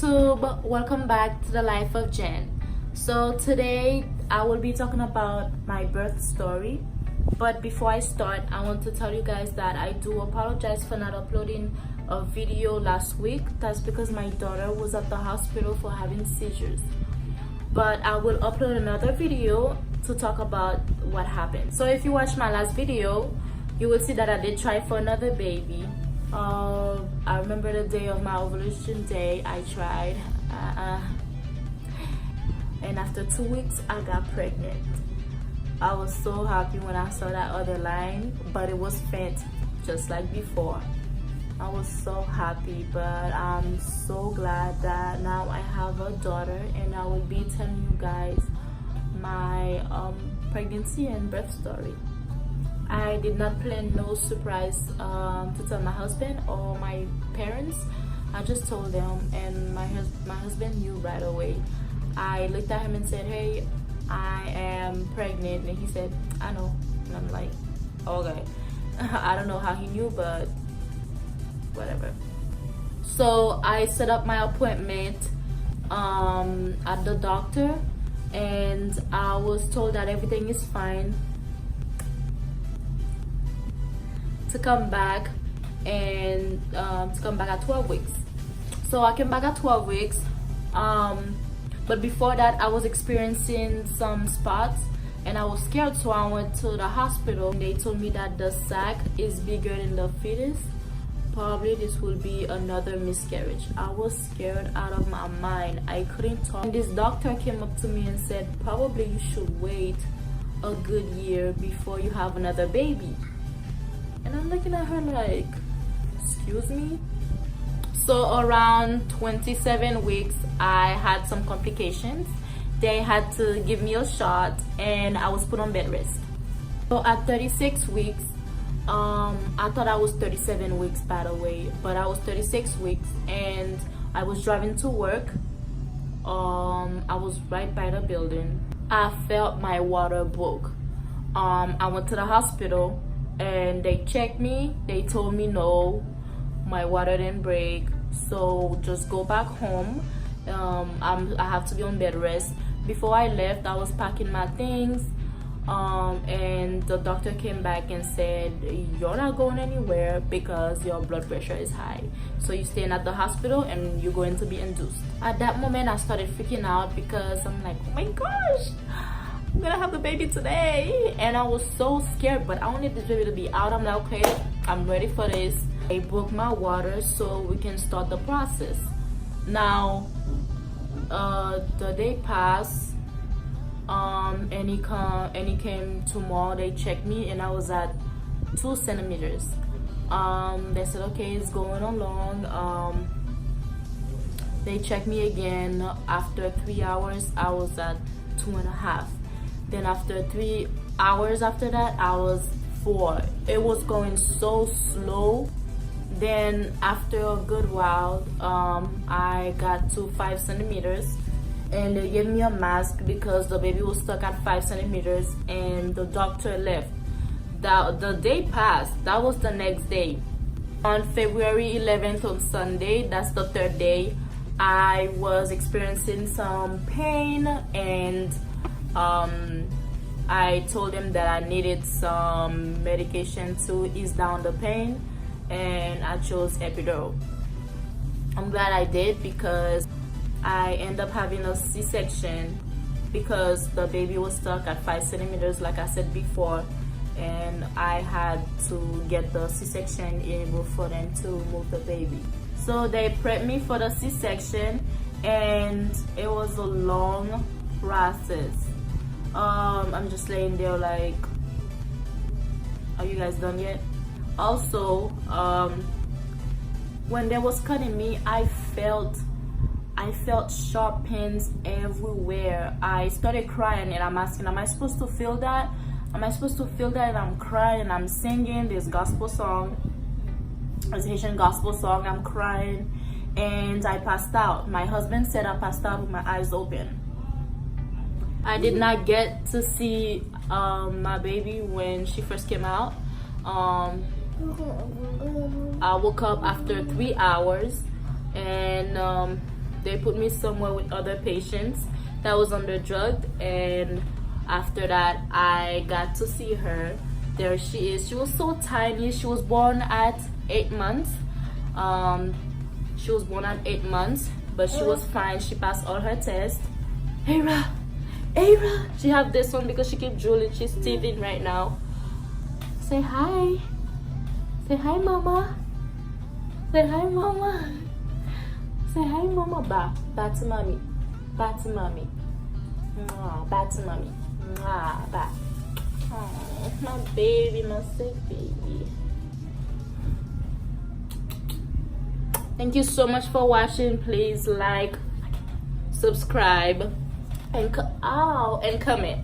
YouTube, welcome back to the life of Jen. So today I will be talking about my birth story, but before I start I want to tell you guys that I do apologize for not uploading a video last week. That's because my daughter was at the hospital for having seizures, but I will upload another video to talk about what happened. So if you watched my last video, you will see that I did try for another baby. I remember the day of my ovulation day, I tried, and after 2 weeks I got pregnant. I was so happy when I saw that other line, but it was faint just like before. I was so happy, but I'm so glad that now I have a daughter, and I will be telling you guys my pregnancy and birth story. I did not plan no surprise to tell my husband or my parents. I just told them, and my husband knew right away. I looked at him and said, "Hey, I am pregnant," and he said, "I know." And I'm like, okay. I don't know how he knew, but whatever. So I set up my appointment at the doctor, and I was told that everything is fine to come back, and to come back at 12 weeks. So I came back at 12 weeks, but before that I was experiencing some spots and I was scared, so I went to the hospital. They told me that the sac is bigger than the fetus. Probably this will be another miscarriage. I was scared out of my mind. I couldn't talk. And this doctor came up to me and said, "Probably you should wait a good year before you have another baby." And I'm looking at her like, excuse me? So around 27 weeks, I had some complications. They had to give me a shot and I was put on bed rest. So at 36 weeks, I thought I was 37 weeks, by the way, but I was 36 weeks, and I was driving to work. I was right by the building. I felt my water broke. I went to the hospital and they checked me. They told me no, my water didn't break, so just go back home. I have to be on bed rest. Before I left, I was packing my things, and the doctor came back and said, "You're not going anywhere because your blood pressure is high, so you're staying at the hospital and you're going to be induced." At that moment I started freaking out because I'm like, oh my gosh, I'm gonna have the baby today, and I was so scared, but I wanted this baby to be out. I'm like, okay, I'm ready for this. I broke my water so we can start the process. Now the day passed, and he came tomorrow. They checked me and I was at 2 centimeters. They said, okay, it's going along. They checked me again. After 3 hours I was at 2.5. Then after 3 hours after that I was 4. It was going so slow. Then after a good while, I got to 5 centimeters, and they gave me a mask because the baby was stuck at 5 centimeters, and the doctor left. The day passed. That was the next day. On February 11th, on Sunday, that's the 3rd day, I was experiencing some pain, and I told them that I needed some medication to ease down the pain, and I chose epidural. I'm glad I did, because I ended up having a C-section because the baby was stuck at 5 centimeters, like I said before, and I had to get the C-section able for them to move the baby. So they prepped me for the C-section, and it was a long process. I'm just laying there like, are you guys done yet? Also, when they was cutting me, I felt sharp pains everywhere. I started crying, and I'm asking, am I supposed to feel that? Am I supposed to feel that? And I'm crying and I'm singing this gospel song, this Haitian gospel song. I'm crying and I passed out. My husband said I passed out with my eyes open. I did not get to see my baby when she first came out. I woke up after 3 hours, and they put me somewhere with other patients that was under drugged, and after that I got to see her. There she is. She was so tiny. She was born at 8 months. She was born at 8 months, but she was fine. She passed all her tests. Ara, she have this one because she keep drooling. She's teething right now. Say hi. Say hi, mama. Say hi, mama. Say hi, mama. Back to mommy. Back to mommy. Back to mommy. Back. Oh, my baby, my sick baby. Thank you so much for watching. Please like, subscribe, and comment.